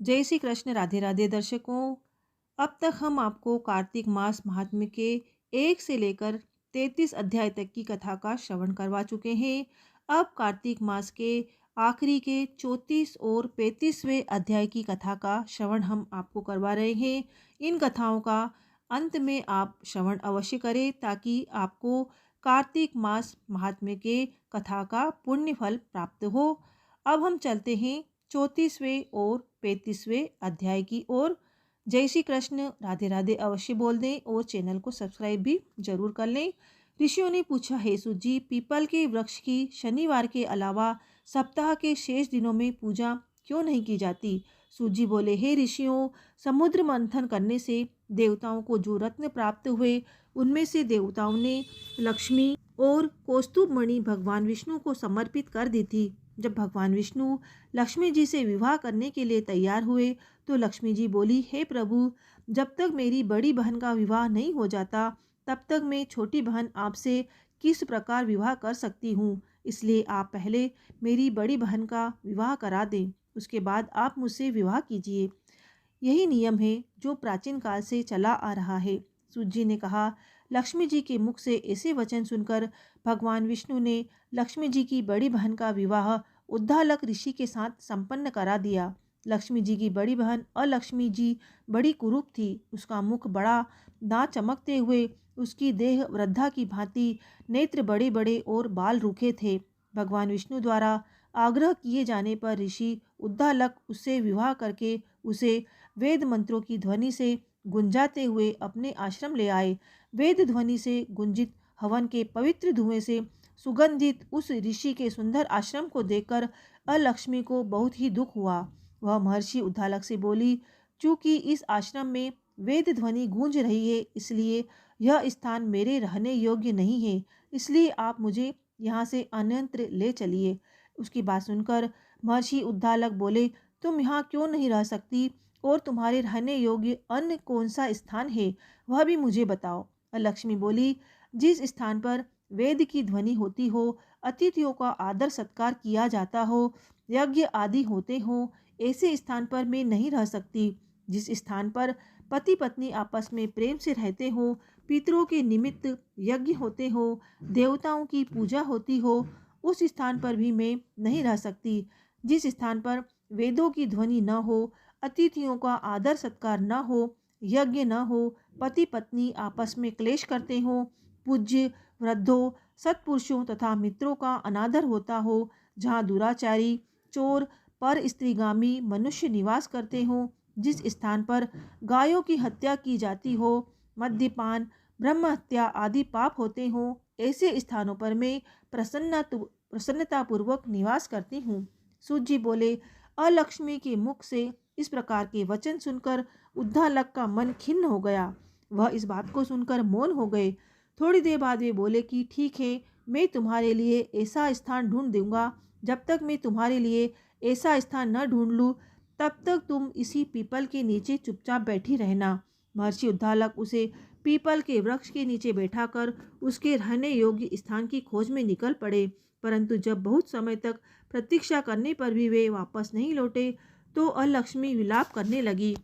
जय श्री कृष्ण। राधे राधे दर्शकों। अब तक हम आपको कार्तिक मास महात्म्य के 1 से लेकर 33 अध्याय तक की कथा का श्रवण करवा चुके हैं। अब कार्तिक मास के आखिरी के 34 और 35वें अध्याय की कथा का श्रवण हम आपको करवा रहे हैं। इन कथाओं का अंत में आप श्रवण अवश्य करें ताकि आपको कार्तिक मास महात्म्य के कथा का पुण्य फल प्राप्त हो। अब हम चलते हैं 34वें और 35वें अध्याय की ओर। जय श्री कृष्ण। राधे राधे अवश्य बोल दें और चैनल को सब्सक्राइब भी जरूर कर लें। ऋषियों ने पूछा, हे सूत जी, पीपल के वृक्ष की शनिवार के अलावा सप्ताह के शेष दिनों में पूजा क्यों नहीं की जाती? सूत जी बोले, हे ऋषियों, समुद्र मंथन करने से देवताओं को जो रत्न प्राप्त हुए उनमें से देवताओं ने लक्ष्मी और कौस्तुभ मणि भगवान विष्णु को समर्पित कर दी थी। जब भगवान विष्णु लक्ष्मी जी से विवाह करने के लिए तैयार हुए तो लक्ष्मी जी बोली, हे प्रभु, जब तक मेरी बड़ी बहन का विवाह नहीं हो जाता तब तक मैं छोटी बहन आपसे किस प्रकार विवाह कर सकती हूँ। इसलिए आप पहले मेरी बड़ी बहन का विवाह करा दें, उसके बाद आप मुझसे विवाह कीजिए। यही नियम है जो प्राचीन काल से चला आ रहा है। सूत जी ने कहा, लक्ष्मी जी के मुख से ऐसे वचन सुनकर भगवान विष्णु ने लक्ष्मी जी की बड़ी बहन का विवाह उद्दालक ऋषि के साथ संपन्न करा दिया। लक्ष्मी जी की बड़ी बहन अलक्ष्मी जी बड़ी कुरूप थी। उसका मुख बड़ा, दांत चमकते हुए, उसकी देह वृद्धा की भांति, नेत्र बड़े बड़े और बाल रूखे थे। भगवान विष्णु द्वारा आग्रह किए जाने पर ऋषि उद्दालक उससे विवाह करके उसे वेद मंत्रों की ध्वनि से गुंजाते हुए अपने आश्रम ले आए। वेद ध्वनि से गुंजित हवन के पवित्र धुएं से सुगंधित उस ऋषि के सुंदर आश्रम को देखकर अलक्ष्मी को बहुत ही दुख हुआ। वह महर्षि उद्दालक से बोली, चूंकि इस आश्रम में वेद ध्वनि गूंज रही है, इसलिए यह स्थान मेरे रहने योग्य नहीं है। इसलिए आप मुझे यहाँ से अन्यत्र ले चलिए। उसकी बात सुनकर महर्षि उद्दालक बोले, तुम यहाँ क्यों नहीं रह सकती और तुम्हारे रहने योग्य अन्य कौन सा स्थान है, वह भी मुझे बताओ। लक्ष्मी बोली, जिस स्थान पर वेद की ध्वनि होती हो, अतिथियों का आदर सत्कार किया जाता हो, यज्ञ आदि होते हो, ऐसे स्थान पर मैं नहीं रह सकती। जिस स्थान पर पति पत्नी आपस में प्रेम से रहते हो, पितरों के निमित्त यज्ञ होते हो, देवताओं की पूजा होती हो, उस स्थान पर भी मैं नहीं रह सकती। जिस स्थान पर वेदों की ध्वनि न हो, अतिथियों का आदर सत्कार न हो, यज्ञ न हो, पति पत्नी आपस में क्लेश करते हो, पूज्य वृद्धों, सत्पुरुषों तथा मित्रों का अनादर होता हो, जहाँ दुराचारी, चोर, पर स्त्रीगामी मनुष्य निवास करते हो, जिस स्थान पर गायों की हत्या की जाती हो, मद्यपान, ब्रह्म हत्या आदि पाप होते हो, ऐसे स्थानों पर मैं प्रसन्नतापूर्वक निवास करती हूँ। सूत जी बोले, अलक्ष्मी के मुख से इस प्रकार के वचन सुनकर उद्दालक का मन खिन्न हो गया। वह इस बात को सुनकर मौन हो गए। थोड़ी देर बाद वे बोले कि ठीक है, मैं तुम्हारे लिए ऐसा स्थान ढूंढ दूंगा। जब तक मैं तुम्हारे लिए ऐसा स्थान न ढूंढ लूँ तब तक तुम इसी पीपल के नीचे चुपचाप बैठी रहना। महर्षि उद्दालक उसे पीपल के वृक्ष के नीचे बैठाकर उसके रहने योग्य स्थान की खोज में निकल पड़े। परंतु जब बहुत समय तक प्रतीक्षा करने पर भी वे वापस नहीं लौटे तो अलक्ष्मी विलाप करने लगी।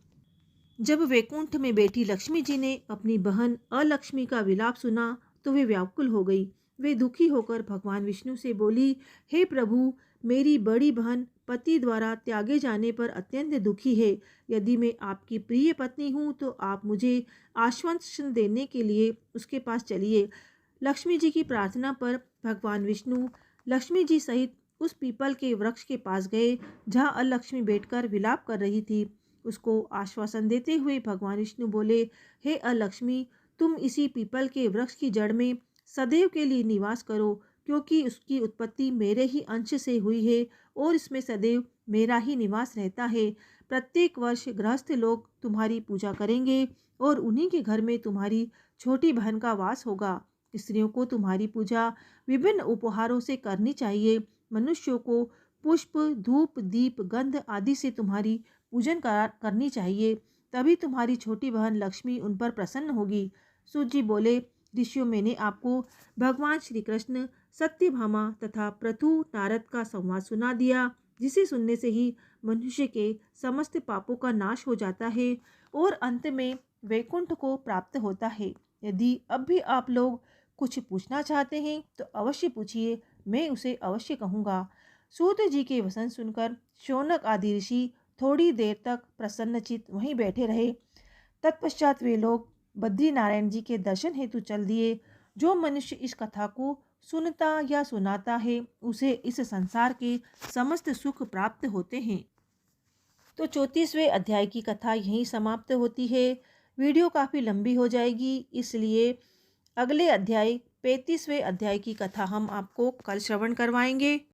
जब वैकुंठ में बैठी लक्ष्मी जी ने अपनी बहन अलक्ष्मी का विलाप सुना तो वे व्याकुल हो गई। वे दुखी होकर भगवान विष्णु से बोली, हे प्रभु, मेरी बड़ी बहन पति द्वारा त्यागे जाने पर अत्यंत दुखी है। यदि मैं आपकी प्रिय पत्नी हूँ तो आप मुझे आश्वासन देने के लिए उसके पास चलिए। लक्ष्मी जी की प्रार्थना पर भगवान विष्णु लक्ष्मी जी सहित उस पीपल के वृक्ष के पास गए जहाँ अलक्ष्मी बैठकर विलाप कर रही थी। उसको आश्वासन देते हुए भगवान विष्णु बोले, हे अलक्ष्मी, तुम इसी पीपल के वृक्ष की जड़ में सदैव के लिए निवास करो, क्योंकि उसकी उत्पत्ति मेरे ही अंश से हुई है और इसमें सदैव मेरा ही निवास रहता है। प्रत्येक वर्ष गृहस्थ लोग तुम्हारी पूजा करेंगे और उन्हीं के घर में तुम्हारी छोटी बहन का वास होगा। स्त्रियों को तुम्हारी पूजा विभिन्न उपहारों से करनी चाहिए। मनुष्यों को पुष्प, धूप, दीप, गंध आदि से तुम्हारी पूजन करनी चाहिए, तभी तुम्हारी छोटी बहन लक्ष्मी उन पर प्रसन्न होगी। सूत जी बोले, ऋषियों, मैंने आपको भगवान श्री कृष्ण, सत्यभामा तथा पृथु नारद का संवाद सुना दिया। जिसे सुनने से ही मनुष्य के समस्त पापों का नाश हो जाता है और अंत में वैकुंठ को प्राप्त होता है। यदि अब भी आप लोग कुछ पूछना चाहते हैं तो अवश्य पूछिए, मैं उसे अवश्य कहूँगा। सूत जी के वचन सुनकर शौनक आदि ऋषि थोड़ी देर तक प्रसन्नचित वहीं बैठे रहे। तत्पश्चात वे लोग बद्री नारायण जी के दर्शन हेतु चल दिए। जो मनुष्य इस कथा को सुनता या सुनाता है उसे इस संसार के समस्त सुख प्राप्त होते हैं। तो 34वें अध्याय की कथा यहीं समाप्त होती है। वीडियो काफ़ी लंबी हो जाएगी, इसलिए अगले अध्याय 35वें अध्याय की कथा हम आपको कल श्रवण करवाएंगे।